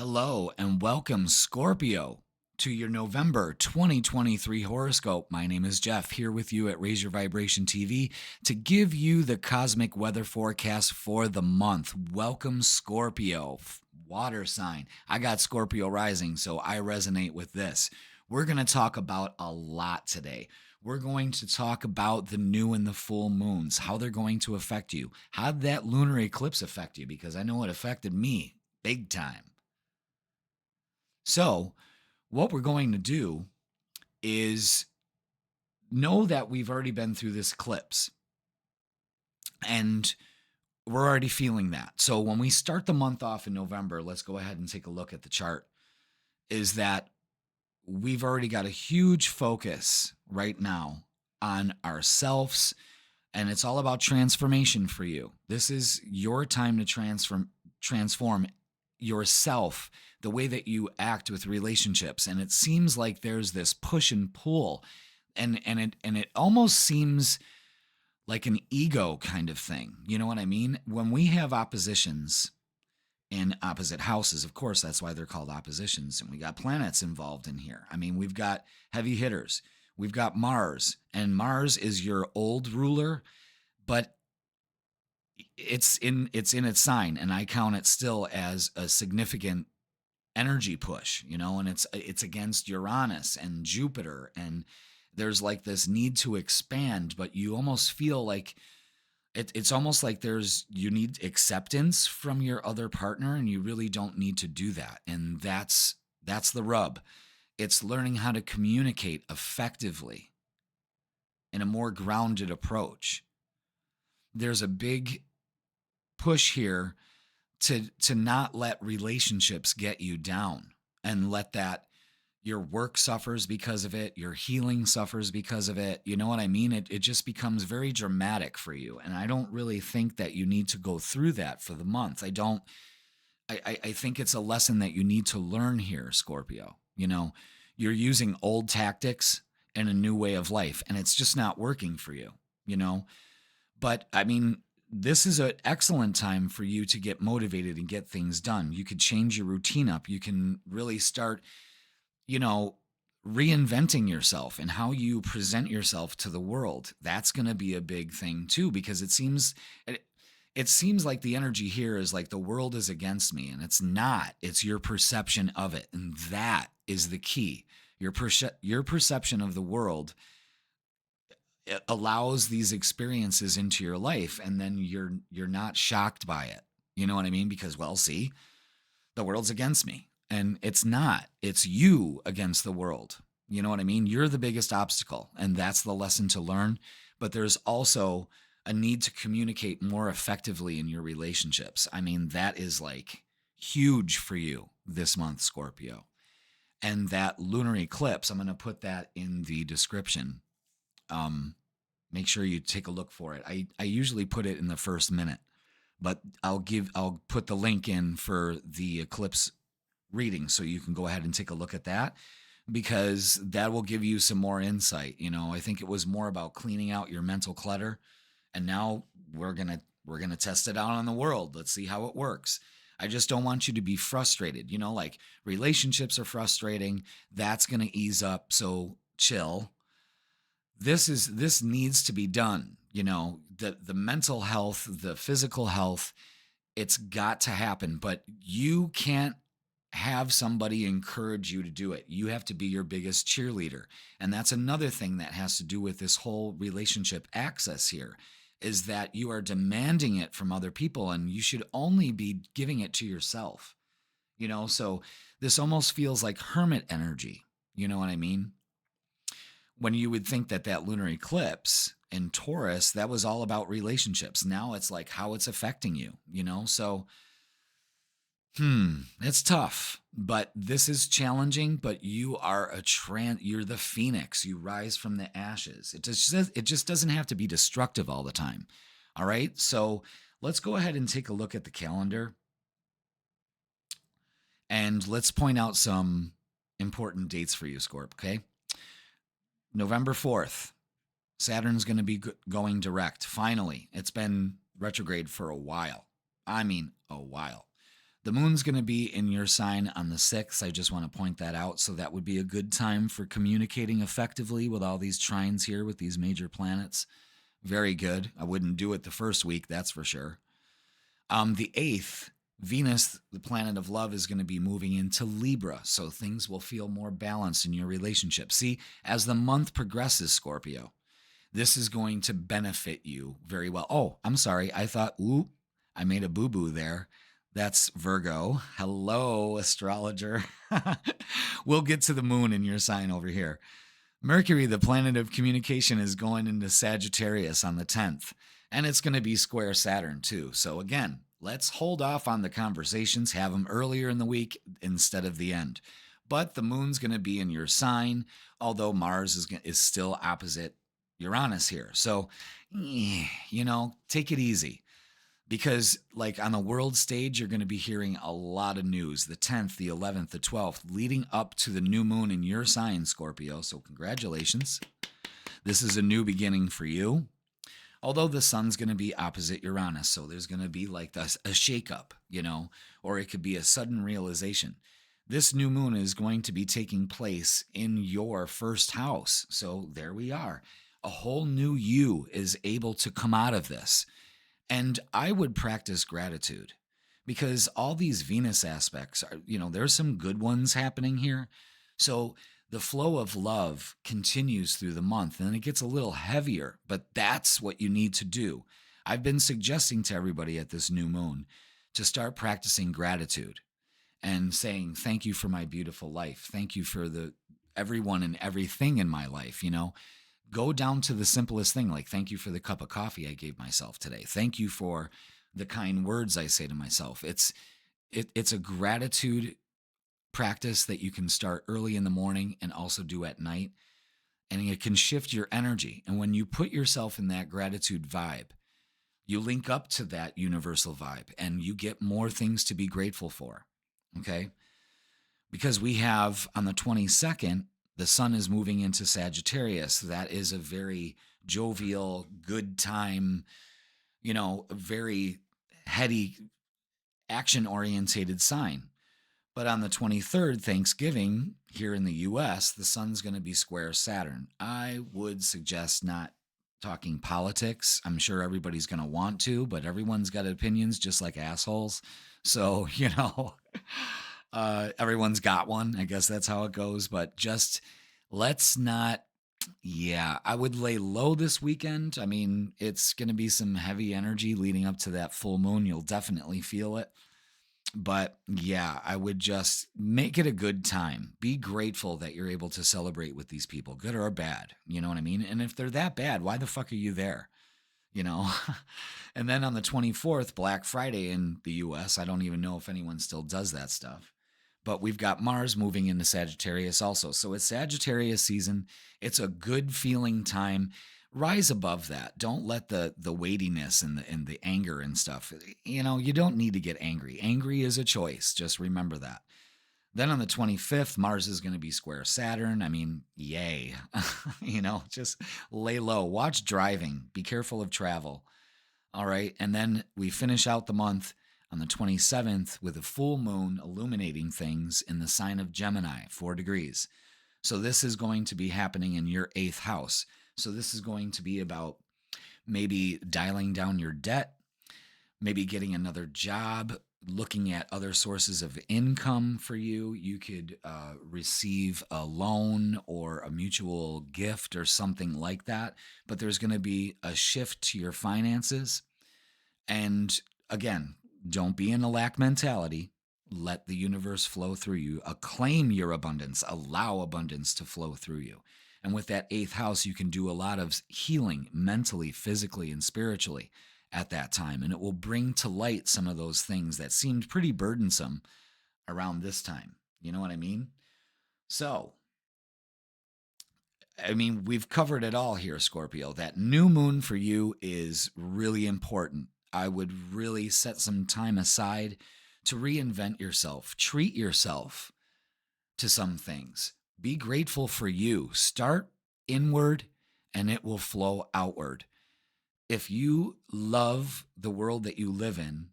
Hello and welcome, Scorpio, to your November 2023 horoscope. My name is Jeff, here with you at Raise Your Vibration TV to give you the cosmic weather forecast for the month. Welcome, Scorpio, water sign. I got Scorpio rising, so I resonate with this. We're going to talk about a lot today. We're going to talk about the new and the full moons, how they're going to affect you. How'd that lunar eclipse affect you? Because I know it affected me big time. So, what we're going to do is know that we've already been through this eclipse and we're already feeling that. So, when we start the month off in November, let's go ahead and take a look at the chart. Is that we've already got a huge focus right now on ourselves, and it's all about transformation for you. This is your time to transform yourself, the way that you act with relationships. And it seems like there's this push and pull, and it almost seems like an ego kind of thing. You know what I mean? When we have oppositions in opposite houses, of course, that's why they're called oppositions. And we got planets involved in here. I mean, we've got heavy hitters. We've got Mars, and Mars is your old ruler, but it's in its sign, and I count it still as a significant energy push, and it's against Uranus and Jupiter, and there's like this need to expand, but you almost feel like it's almost like you need acceptance from your other partner, and you really don't need to do that. And that's the rub. It's learning how to communicate effectively in a more grounded approach. There's a big push here to not let relationships get you down, and let that your work suffers because of it, your healing suffers because of it. You know what I mean? It just becomes very dramatic for you. And I don't really think that you need to go through that for the month. I think it's a lesson that you need to learn here, Scorpio. You're using old tactics in a new way of life, and it's just not working for you, But I mean, this is an excellent time for you to get motivated and get things done. You could change your routine up. You can really start, reinventing yourself and how you present yourself to the world. That's going to be a big thing too, because it seems like the energy here is like the world is against me, and it's not. It's your perception of it, and that is the key. Your perception of the world, it allows these experiences into your life, and then you're not shocked by it. You know what I mean? Because, well, see, the world's against me, and it's not. It's you against the world. You know what I mean? You're the biggest obstacle, and that's the lesson to learn. But there's also a need to communicate more effectively in your relationships. I mean, that is like huge for you this month, Scorpio. And that lunar eclipse, I'm going to put that in the description. Make sure you take a look for it. I usually put it in the first minute, but I'll put the link in for the eclipse reading, so you can go ahead and take a look at that, because that will give you some more insight. I think it was more about cleaning out your mental clutter, and now we're going to test it out on the world. Let's see how it works. I just don't want you to be frustrated. Like relationships are frustrating. That's going to ease up. So chill. This needs to be done. The mental health, the physical health, it's got to happen, but you can't have somebody encourage you to do it. You have to be your biggest cheerleader. And that's another thing that has to do with this whole relationship access here, is that you are demanding it from other people, and you should only be giving it to yourself. So this almost feels like hermit energy. You know what I mean? When you would think that lunar eclipse in Taurus, that was all about relationships. Now it's like how it's affecting you, So, it's tough, but this is challenging. But you are you're the phoenix. You rise from the ashes. It just doesn't have to be destructive all the time. All right. So let's go ahead and take a look at the calendar, and let's point out some important dates for you, Scorp. Okay. November 4th, Saturn's going to be going direct. Finally, it's been retrograde for a while. I mean, a while. The moon's going to be in your sign on the 6th. I just want to point that out. So that would be a good time for communicating effectively with all these trines here with these major planets. Very good. I wouldn't do it the first week, that's for sure. The 8th, Venus, the planet of love, is going to be moving into Libra. So things will feel more balanced in your relationship. See, as the month progresses, Scorpio, this is going to benefit you very well. Oh, I'm sorry. I made a boo boo there. That's Virgo. Hello, astrologer. We'll get to the moon in your sign over here. Mercury, the planet of communication, is going into Sagittarius on the 10th, and it's going to be square Saturn too. So again, let's hold off on the conversations, have them earlier in the week instead of the end. But the moon's going to be in your sign, although Mars is still opposite Uranus here. So, take it easy. Because, like, on the world stage, you're going to be hearing a lot of news the 10th, the 11th, the 12th, leading up to the new moon in your sign, Scorpio. So, congratulations. This is a new beginning for you. Although the sun's going to be opposite Uranus. So, there's going to be like a shakeup, or it could be a sudden realization. This new moon is going to be taking place in your first house. So, there we are. A whole new you is able to come out of this. And I would practice gratitude because all these Venus aspects are, there's some good ones happening here. So the flow of love continues through the month and it gets a little heavier, but that's what you need to do. I've been suggesting to everybody at this new moon to start practicing gratitude and saying, thank you for my beautiful life. Thank you for everyone and everything in my life, Go down to the simplest thing, like thank you for the cup of coffee I gave myself today. Thank you for the kind words I say to myself. It's a gratitude practice that you can start early in the morning and also do at night. And it can shift your energy. And when you put yourself in that gratitude vibe, you link up to that universal vibe and you get more things to be grateful for. Okay? Because we have on the 22nd, the sun is moving into Sagittarius. That is a very jovial, good time, a very heady, action-orientated sign. But on the 23rd, Thanksgiving, here in the U.S., the sun's going to be square Saturn. I would suggest not talking politics. I'm sure everybody's going to want to, but everyone's got opinions just like assholes. So, everyone's got one. I guess that's how it goes. But just let's not. Yeah, I would lay low this weekend. I mean, it's going to be some heavy energy leading up to that full moon. You'll definitely feel it. But yeah, I would just make it a good time. Be grateful that you're able to celebrate with these people, good or bad. You know what I mean? And if they're that bad, why the fuck are you there? And then on the 24th, Black Friday in the US, I don't even know if anyone still does that stuff. But we've got Mars moving into Sagittarius also. So it's Sagittarius season. It's a good feeling time. Rise above that. Don't let the weightiness and the anger and stuff. You don't need to get angry. Angry is a choice. Just remember that. Then on the 25th, Mars is going to be square Saturn. I mean, yay. Just lay low. Watch driving. Be careful of travel. All right. And then we finish out the month on the 27th with a full moon illuminating things in the sign of Gemini, 4 degrees. So this is going to be happening in your 8th house. So this is going to be about maybe dialing down your debt, maybe getting another job, looking at other sources of income for you. You could receive a loan or a mutual gift or something like that. But there's going to be a shift to your finances. And again, don't be in a lack mentality. Let the universe flow through you. Acclaim your abundance. Allow abundance to flow through you. And with that 8th house, you can do a lot of healing mentally, physically, and spiritually at that time. And it will bring to light some of those things that seemed pretty burdensome around this time. You know what I mean? So, we've covered it all here, Scorpio. That new moon for you is really important. I would really set some time aside to reinvent yourself. Treat yourself to some things. Be grateful for you. Start inward and it will flow outward. If you love the world that you live in,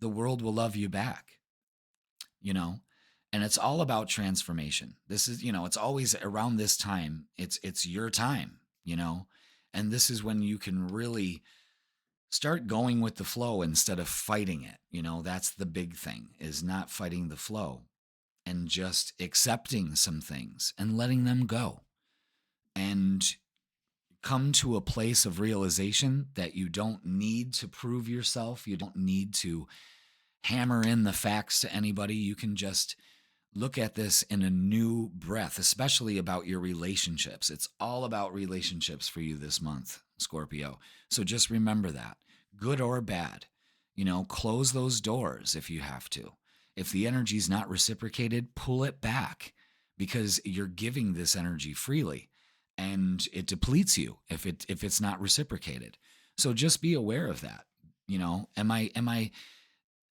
the world will love you back, you know? And it's all about transformation. This is, it's always around this time, it's your time, you know? And this is when you can really start going with the flow instead of fighting it. That's the big thing, is not fighting the flow and just accepting some things and letting them go. And come to a place of realization that you don't need to prove yourself. You don't need to hammer in the facts to anybody. You can just look at this in a new breath, especially about your relationships. It's all about relationships for you this month, Scorpio. So just remember that, good or bad. Close those doors if you have to. If the energy's not reciprocated, pull it back, because you're giving this energy freely and it depletes you if it's not reciprocated. So just be aware of that.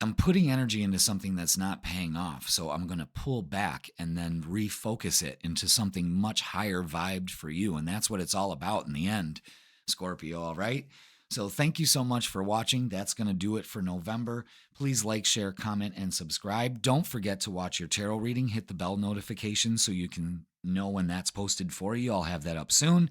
I'm putting energy into something that's not paying off. So I'm going to pull back and then refocus it into something much higher vibed for you. And that's what it's all about in the end, Scorpio. All right. So thank you so much for watching. That's going to do it for November. Please like, share, comment, and subscribe. Don't forget to watch your tarot reading. Hit the bell notification so you can know when that's posted for you. I'll have that up soon.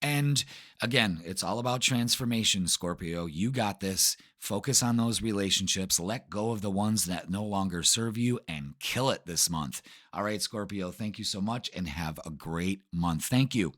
And again, it's all about transformation, Scorpio. You got this. Focus on those relationships. Let go of the ones that no longer serve you and kill it this month. All right, Scorpio, thank you so much and have a great month. Thank you.